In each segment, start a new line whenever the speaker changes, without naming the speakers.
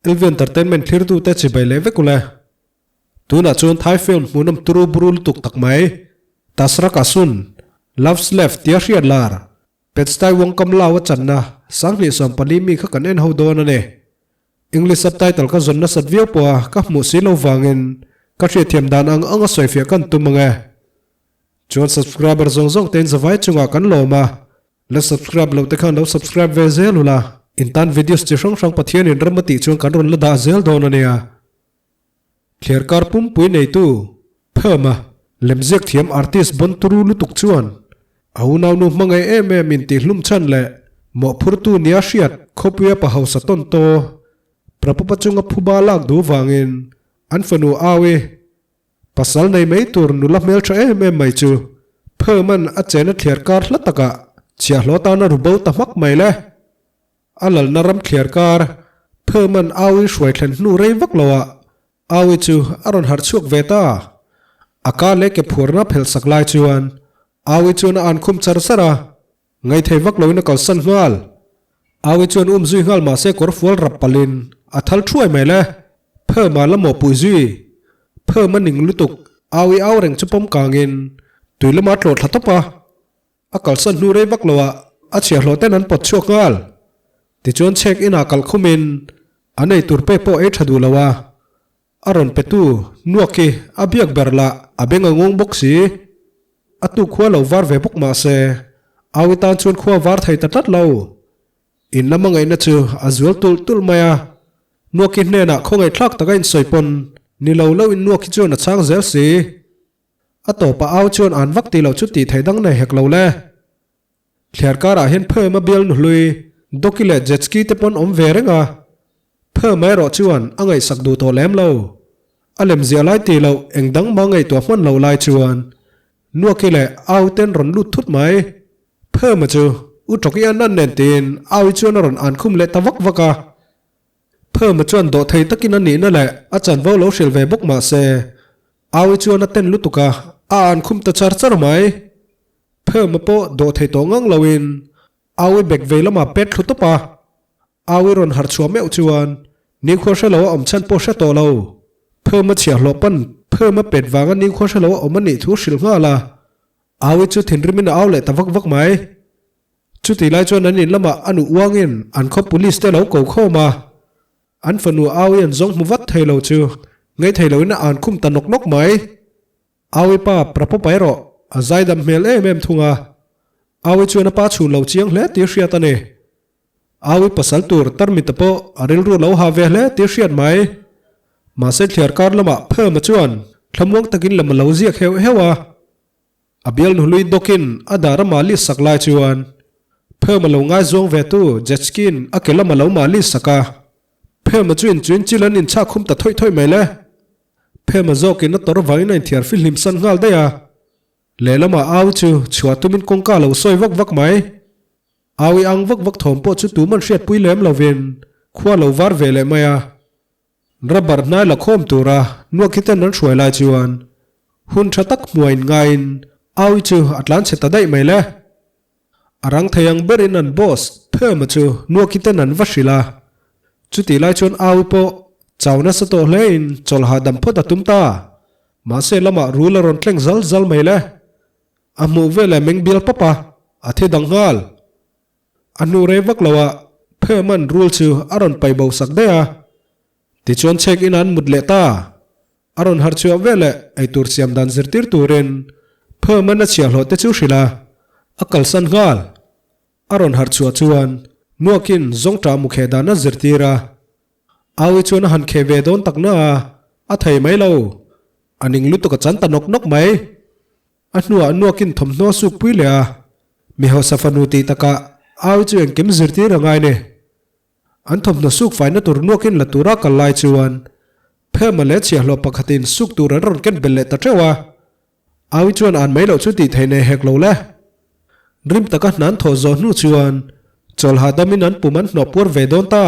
Elvi entertainment thlir tu te chi bai le vekule tuna chun Thai film munam turu burul tuk tak mai tasra kasun loves left tia hriat lar petstai wong kam lawa channa sangli som pali mi kha kan en ho don ane English subtitle ka zonna satviau po ka mu si lo wangin ka thri thiam dan ang anga soifia kan tumanga chon subscriber zong zong ten zawai chunga kan loma le subscribe lo te khan lo subscribe ve zelula intan videos chi rong rong pathian in ramati chung kan ron la da zel don ania kher kar pum pui nei tu phama lemzek thiam artist bon turu lu tuk chuan au naw nu mangai em min ti hlum chan le mo phur tu nia hriat khopia pa hausa ton to prapapa chunga phuba lak du wangin an fanu awe pasal nei mei tur nu la mel tha em mai chu phaman a chena kher kar hlataka chia hlota na rubo ta mak mai le alal naram kher kar phaman awi shwai thlen nu rei vak lawa awi chu aron har chuk veta aka le ke phurna phel saklai chuan awi chu na an khum char sara ngai thei vak loina kal san ngal awi chuan zui ngal ma se kor fual rap palin athal thuai mai le phama la mo pui zui phama ning lutuk awi aw reng chupom kangin tuilama tlot thatopa akal san nu rei vak lawa a chia hloten an pot chuak ngal ti chuan check in akal khumin anei turpe po e thadu lawa aron petu nuaki abiak berla abenga ngong boxi atu khwa lo war ve buk ma se awi tan chun khwa war thai ta tat lo in lamangai na chu azul tul maya nuaki ne na khongai thlak taka in soipon ni lo in nuaki chu na chang zel si ato pa aw chun an vak ti lo chu ti thaidang nei hek lo le thler kara hen phö ma bel nu lui dokile jetski te pon om ve renga phơ mai ro chuan angai sak du to lem lo alem zia lai ti lo engdang ma ngai to hman lo lai chuan nuakile au ten ron lut thut mai phơ ma chu u toki an nan nen tin au chuan ron an khum le tawak waka phơ ma chuan do thei takin ani na le a chan vo lo shil ve buk ma se au chuan a ten lutuka a an khum ta char char mai phơ ma po do thei to ngang lowin au bek ve lama pet thutopa awi ron har chua meu chuan ning kho shalo om chan po sha to lo phama chia hlopan phama pet wanga ning kho shalo om ani thu shil nga la awi chu thinrimin aw le tawak wak mai chu ti lai chuan anin lama anu wangin an kho police te lo ko kho ma an fanu awi an zong mu wat thailo chu ngai thailo na an khum ta nok nok mai awi pa prapo pai ro azai dam mel em thunga awi chuan pa chu lo chiang hle ti hria ta ne awi pasal tur tarmi tapo aril ru lo ha ve hle ti hriat mai ma se thler kar lama phama chuan thamwang takin lam lo ziak heu hewa abial nu lui dokin adara mali saklai chuan phama lo ngai zong ve tu jetskin akela ma lo mali saka phama chuin chilan in cha khum ta thoi mai le phama zokin na tor vai nai thiar fil him san ngal daya lelama aw chu chua tumin kongka lo soi vak mai awi ang vak thom po chu tu man hriat pui lem lovin khwa lo war ve le maya rabar nai la khom tura nuakiten nan hruai lai chuan hun thatak muain ngain awi chu atlan cheta dai mai le arang thayang berin an boss phema chu nuakiten an vashila chuti lai chuan awi po chawna sa to hlein chol ha dam phota tumta ma se lama rula ron tleng zal mai le amu vele meng bil papa athe dangal anu re vak lawa pheman rule chu aron pai bo sak dea ti chon check in an mudle ta aron har chu vele ai tur siam dan zirtir turen pheman a chia hlote chu hrila akal san gal aron har chu chuan nuakin zongta mukhe dana zirtira awi chuan han khe ve don takna a thei mai lo aning lu to ka chan ta nok mai anua nuakin thomno su puile a mi ho safanuti taka aw chu engkem zirti rangai ne an thom na suk faina tur nuakin la tura kalai chuan phema le chia hlo pakhatin suk tur ron ken belle ta trewa aw chuan an mai lo chu ti theine hek lo le rim taka nan tho zo nu chuan chol ha damin an puman no pur ve don ta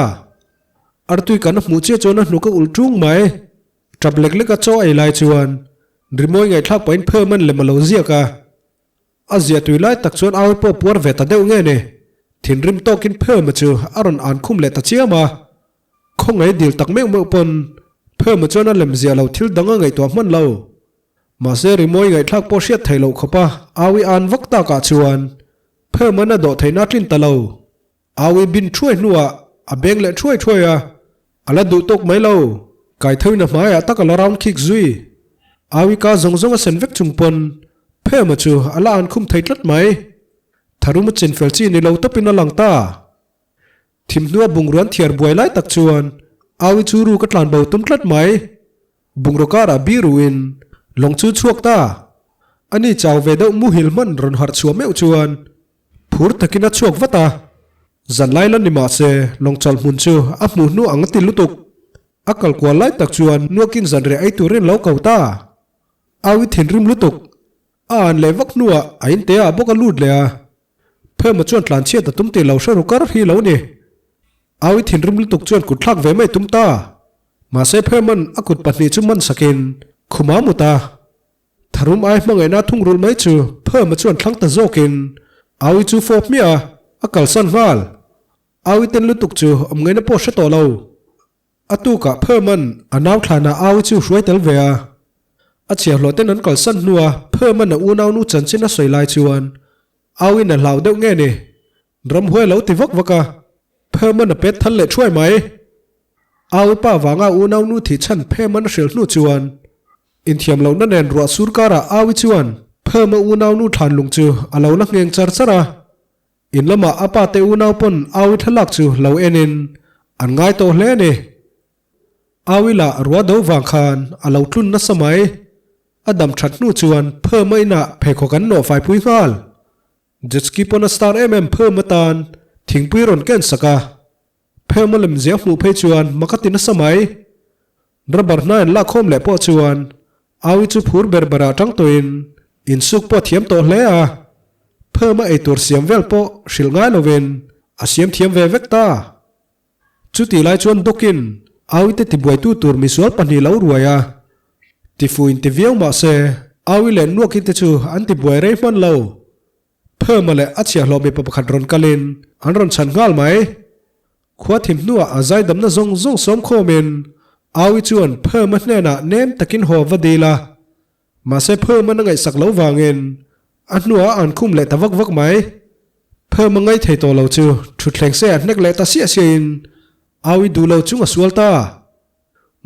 artui kan mu che chona nu ka ultung mai trablek le ka cho ai lai chuan rimoi ngai thak pain pheman le malo zia ka azia tuilai tak chuan aw po pur ve ta deu nge ne thinrim tokin phema chu aron an khum le ta chiama คงไงดิลตักเมฆเมื่อปนเพิ่มมาจนนั่นเล่มเสียเราทิลดังไงตัวมันเรามาเสริมวยไงทักโปเชียไทยเราขปะอาวิอันวักตากาชวนเพิ่มมันน่ะโดดไทยนัดลินตะเราอาวิบินช่วยนัวอาเบงเละช่วยอะไรดูตกไหมเราไก่เท่านั้นหมายตักละราวคิกซุยอาวิกาจงเส้นเวกจุงปนเพิ่มมาจูอะไรอันคุมไทยลัดไหมถ้ารู้มาจินเฟลจีในเราต้องเป็นหลังตาทิมนัวบุงร้อนเทียร์บวยไล่ตักชวนอาวิจูรูกัดลานเบาตุ้มลัดไหมบุงโรการาบีรุนลงชูช่วงตาอันนี้เจ้าเวดมูฮิลมันรอนหัดชัวเมวชวนพูดตะกินัดช่วงวัตตาจันไล่ลันนิมาเซลงจอลมุนชูอับมูนัวอังติลุตุกอักลกว่าไล่ตักชวนนัวกินจันเรไอตัวเรนเล้าเก่าตาอาวิถินริมลุตุกอ่านเลวักนัวไอ้เตะบกลูดเลยเพิ่มมาชวนหลานเชียแต่ตุ้มเตะเหล่าชรุกรฮีเหล่านี่อาวิถินริมลุตุกชวนกุดทักเวไม่ตุ้มตามาเซเพิ่มมันอักุดปัตนีจุมันสกินขุมามุตาทารุมไอ้เมื่อไงน่าทุ่งรุนไม่จูเพิ่มมาชวนทั้งตะโจกินอาวิจูโฟบเมียอักลสันวาลอาวิเต็นลุตุกจูอมเงินโปชโตเราอตุกะเพิ่มมันอนาวทานาอาวิจูช่วยเตลเวียอาเชียหลอเต้นนั้นก่อนสั้นนัวเพิ่มมันอูนาวนูจันชินะสวยลายชวนอาวินน่ะเหล่าเด้งเงี้ยนี่รำห้วยเหล่าติวักวกะเพิ่มมันเป็ดทันเละช่วยไหมอาวิป้าวางอูนาวนูที่ฉันเพิ่มมันเสียนูชวนอินเทียมเหล่านั้นเองรัวสุรการะอาวิชวนเพิ่มมาอูนาวนูทานลงจูอาเหล่านักเงียงจารสระอินละมาอาปาเตอูนาวปนอาวิทลักจูเหล่าเอ็นินอันง่ายโตเล่นี่อาวิละรัวดาววางคานอาเหล่าทุนนัสมัยอดัมชัดนูชวนเพิ่มไม่น่ะเพคกันโนไฟพุยงาลจัสกีปนสตาร์เพิ่มมาตานทิ้งปุยรอนเกนสกาเพิ่มมาเล่มเสียหูเพชวนมักตินัสมัยระบาดนั่นละคมเล่ปอชวนอาวิจูพูดเบอร์บาราจังตัวอินสุกปอเทียมตัวเล่อะเพิ่มมาไอตัวเสียมเวลปอชิลง่ายโนเวนอาเสียมเทียมเวเวกตาจุดที่ไล่ชวนดกินอาวิเตติบวยตู้ตัวมิสวลปันนีเหล่ารวยอะที่ฟูอินที่เวียงมาเซอาวิเลนนัวกินเตจูอันที่บวยเรย์มันเล่าเพิ่มมาเลยอัจฉริยะลมีปปขัดรอนกาลินอันรอนฉันงาลไหมขวาทิมนัวอาใจดำน่ะซงสมโคมินอาวิจวนเพิ่มมันแน่น่ะเน้มตะกินหัววดีละมาเซเพิ่มมันไงสักเหลาวางเงินอันนัวอันคุ้มเละตะวักไหมเพิ่มมันไงเทตัวเราจูชุดแข่งเสียนักเละตะเสียเสียนอาวิดูเราจุงอสวลตา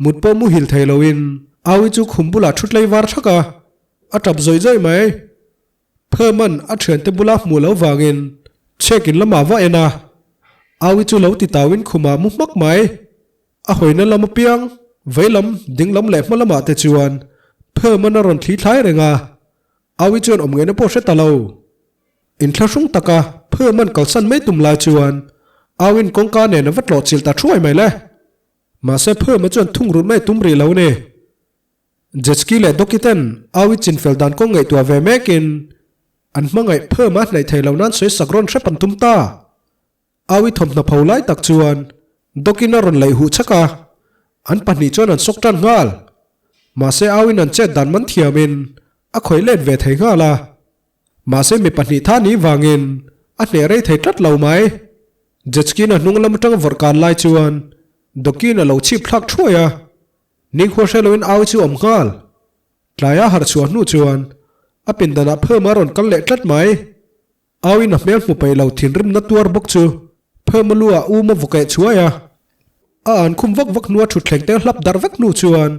มุดปมุหิลเทลวินอาวิจูขุมบุลาชุดเลยวาร์ชักะอัดจับใจไหมเพิ่มมันอัดเฉินเตบุลาหมู่เหลาวางเงินเช็กินละมาว่าเอ็นะอาวิจูเหลาติตาวินขุมามุกมักไหมอาหอยนั่นละมาเปียงไว้ลำดิ้งลำแหลกมาละมาเตจวนเพิ่มมันรอนทีท้ายเรงาอาวิจวนอมเงินโปเชตตาเลาอินทรชุงตะกะเพิ่มมันก่อสั้นไม่ตุ่มลายจวนอาวินกงการเนี่ยนวัดหลอดจิลตาช่วยไหมล่ะมาเสเพิ่มมาจนทุ่งรุ่นไม่ตุ่มรีเหล่าเนี่ยเจสกี้และด็อกกิตันอาวิจินเฟลดันก็ไงตัวเวเมกินอันมังไงเพิ่มมาในไทยเหล่านั้นสวยสักร้อนใช้ปันตุ่มตาอาวิทอมนับเผาไล่ตักจวนดกินารอนไหลหูชักะอันปันนี้จวนอันสกจันงาลมาเสอาวินันเจดันมันเทียมินอคอยเล่นเวทงาลามาเสมีปันนี้ท่านี้วางินอันเนรัยไทยตัดเหล่าไหมเจสกินนุ่งลำจังวอร์การไล่จวนดกินเหล่าชีพลักช่วยนิโคเชลวินอาวิจูอมงาลลายาหาชวนนู่จวนอเป็นดานาเพิ่มมารอนกันเล็ดตัดไหมอาวินับเมลมุไปเหล่าถิ่นริมนัดตัวบกจูเพิ่มมาลัวอูมาวุกเกช่วยอ่านคุมวักนัวชุดแข่งเตะลับดาร์วักนูชวน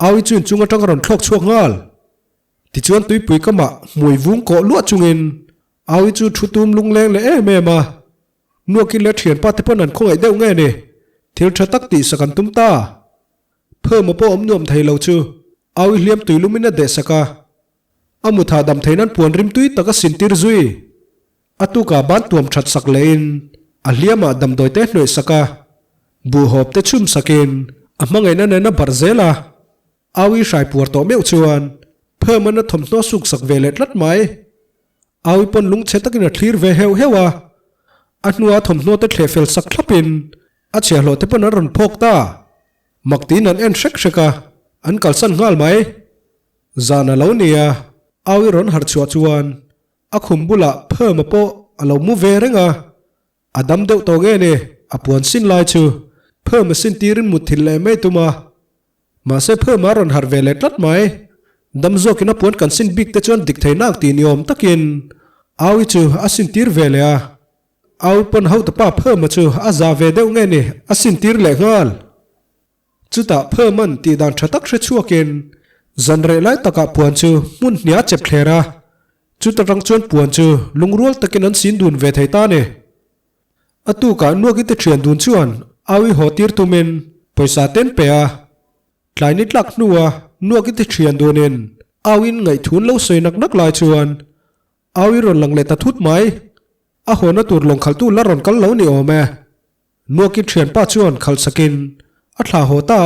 อาวิจุนจุงจังรอนคลอกช่วงงาลที่ชวนตุยปุยก็มามวยวุ้งเกาะลวดจุงเงินอาวิจุชุตุมลุงแรงเลยเมมานัวกินเลือดเถียนป้าเทปนันคงไอเด้งไงเนี่ยเที่ยวชะตักตีสกันตุ้มตาเพิ่มมาป้อมนวมไทยเราจูอาวิเลียมตุยลุมินาเดสกาอามุธาดำไทยนั้นปวนริมตุยตะกสินติรซุยอตุกาบ้านตัวมชัดสักเลนอาเลียมาดำโดยเตะหน่วยสกาบูฮอบเตชุมสกินอามังไงนั่นบาร์เซลาอาวิชายปวดตัวเมียวชวนเพิ่มมันทมโนสุกสักเวเลตลัดไหมอาวิปนลุงเชตกินทลีร์เวเฮวเฮวะอันนัวทมโนเตเทเฟลสักทับปินอาเชียโลเตปนรอนพกตามักตีนันเอ็นเช็กเชกาอันกัลสันงาลไหมจานาเลวเนียอาวิรอนหัดชัวชวนอาคุมบุละเพิ่มมาโปอาเลวมูเวเรงาอดัมเดวโตเกเนอปวนสินลายชูเ พิ่มมาสินตีรินมุดทิลเลยไม่ตัวมาเสเพิ่มมารอนหาเวเลตัดไหมดำโจกินปวนกันสินบิ๊กแต่จวนดิกไทยนักตีนิยมตะกินเอาอีจูอาสินตีรเวเลยเอาปนเฮาตะป้าเพิ่มมาจูอาซาเวเดวไงนี่อาสินตีรเล็กงาลจุดตาเพิ่มมันตีดันชัตักเชชัวกินจันเรไลตะกะปวนจูมุนเนียเจ็บเคราจุดตรังจวนปวนจูลุงรัวตะกินนั้นสินดุนเวทไทยตาเนอตุกานัวกิตเชียนดุนชวนเอาอีหัวตีรตุเมนไปสาเต้นเปียหลายนิดลักนัวกิตเชียนดุนินเอาอินไงทุนเล่าสวยนักลายชวนเอาอีรอนหลังเลตทุดไหมอาหัวนัตุรลงขัลตู้ละรอนกันเหลานี่โอแม่นัวกิตเชียนป้าชวนขัลสกินอัตลาโหตา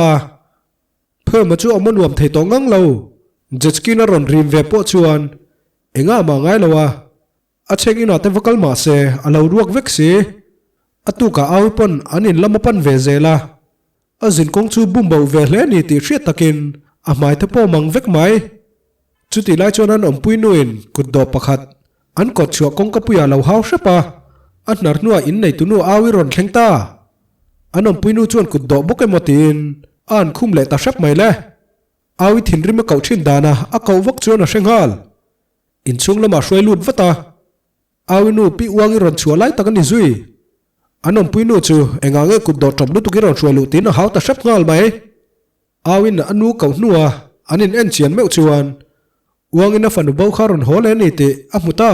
เพิ่มมาจูอมันรวมไทยตองงังเราเจ็ดสกินรอนริมเวปชวนเอ็งมาง่ายแล้ววะอาเชกินาเตวกัลมาเซอลาวรวกเวกซีอตุกาเอาปนอันนินลำปันเวเซลาอาจินคงจูบุมบ่าวเวเลนี่ตีเชียตะกินอาหมายเทปมังเวกไหมจุดที่ไล่จวนนั้นอมปุยนุนกุดดอปะขัดอันกดชัวกงกปุยาเหลาเฮาใช่ปะอันนัรนัวอินในตุนัวอาวิรอนแข็งตาอันอมปุยนูจวนกุดดอบกเอมตินอันคุ้มเลตาชับไม่เลยอาวิถินริมเก่าชินดานะอาเก่าวักจวนอาเชงฮัลอินซุงละมาช่วยลุดวัตตาอาวินูปีวางอิรอนชัวไล่ตะกันนิซุยอันนปุยนูจูเองางเงกุดดอจบลุตุกิรอนช่วยลุตินหาวตาชับงาลไหมอาวินอนูเก่านัวอันนินเอ็นเชียนเมวชวนวางอินฟันบ่าวคารอนโฮเลนิติอามุตา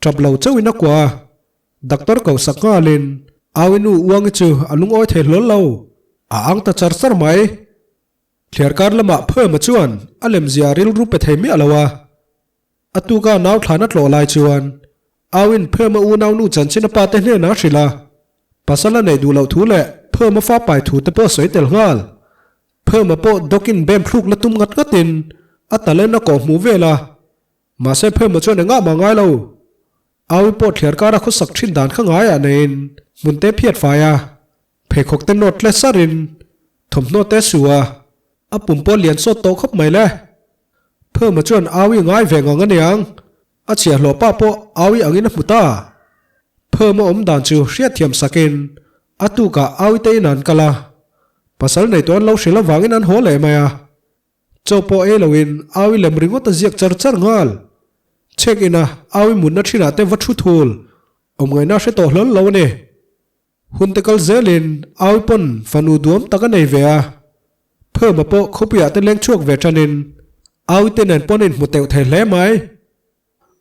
จับเหล่าเจ้าวินักว่าดักตอร์เก่าสักงาลินอาวินูวางจูอลุงอ้อยเทลเหล่าอ่างตาจาร์สร์ไหมเขียร์การละมาเพิ่มมาชวนอเลมซิอาริลรูปเทมิอลาวะอตุกานาวฐานัดโลลายชวนอาวินเพิ่มมาอูนาวนูจันชินปาเตเนนาชิลาภาษาละในดูเหล่าทูเละเพิ่มมาฟ้าไปถูตะเปอสวยเตลงาลเพิ่มมาโปดกินเบมพลุกละตุ้มงัดกัตินอัตเลนนักอมูเวลามาเซเพิ่มมาชวนง่ามาง่ายเราเอาวิปอดเขียร์การคุสักชินดานข้างง่ายอันเองมุนเตเพียดไฟเพคกเตนโนตเลสรินถมโนเตสัวอปุ่มปอเลียนโซโตขับไม่เลยเพิ่มมาชวนเอาวิง่ายแหวงงันยังอาเชียหล่อป้าโปเอาวิอังอินมุตาเพิ่มมาอมดานจูเชียเทียมสกินอตุกาเอาวิเตนันกลาภาษาในตัวเราเชื่อวางอินันโหเลยไหมเจ้าโปเอลวินเอาวิเลมริงวัตเจียกจัร์งาลเช็คอินะเอาวิมุนนัชินาเตวัตชุทูลอมเงยน่าเชตโตหลนเราเนี่ยหุ่นตะกัลเซลินเอาวิปนฟันูดวมตะกันในเวียเพิ่มมาโปขบอยากเตเล็งช่วงเวจันินเอาวิเตนันปนินมุเตวเทเลไหม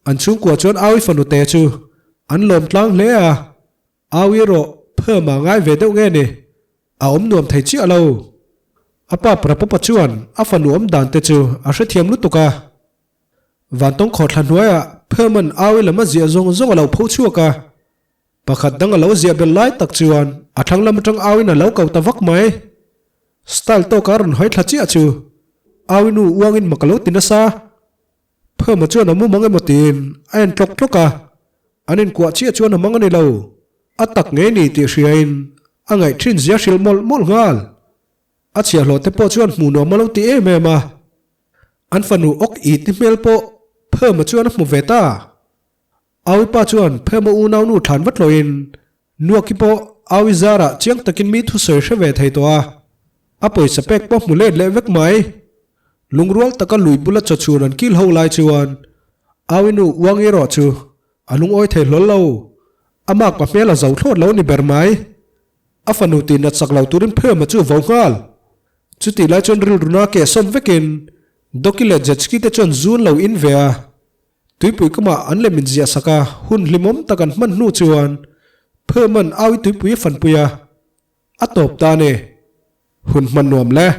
อันชุงกว่าจนเอาวิฟันุเตจูอันลมตลังเลียเอาวิโรเพิ่มมาง่ายเวเดวเงนี่เอาอมนวมไทยจีเราอาป้าประปปัจจุบันอาฟันวมด่านเตจูอาเชเทียมลุตุกาวันต้องขอทันไว้เพิ่มมันเอาวิละมาเสียจงเราพูดชั่วกาปะขัดดังเราเสียเป็นไล่ตักจวนอาทั้งลำจังเอาวิน่ะเราเก่าตะวักไหมสไตล์โตการุนหอยทัดจีอาจูเอาวินูวางอินมักเล่าตินซาเพิ่มมาจวนมุมังเอมตินไอ้ตกกาอันนี้กว่าเชี่ยจวนมังอันนี้เราอัตักเงนี่ตีเชียนอังไงทรินเสียชิลมอลงาลอาเชียหลอดเตปจวนหมูนอมาเราตีเอเมมาอันฟันูอกอีติเมลโปเพิ่มมาจวนมุเวตาเอาวิปาจวนเพิ่มมาอูนาวนูฐานวัดลอยน์นัวกิโปเอาวิซาระเจียงตะกินมีทุเสเชเวทไทยตัวอาป่วยสเปกปอมุเลเลเวกไหมลุงรัวตะกันลุยบุลจัดชวนกิลเฮาไลชวนอาวินูวางเอรอจูอาลุงอ้อยเทลลเราอามากปะเมลาเจ้าโทษเราในเบอร์ไหมอาฟันูตีนัดสักเหล่าตุรินเพิ่มมาจูวงฮัลจุดที่ไล่จนริลรุนาเกสมเวกินดกิเลจัดสกิเตจนซูนเหล่าอินเวียตุยปุยก็มาอันเลมินเซียสักาหุ่นลิมอมตะกันมันนูจวนเพิ่มมันเอาตุยปุยฟันปุยอัตตบตาเนหุ่นมันนวมแล้ว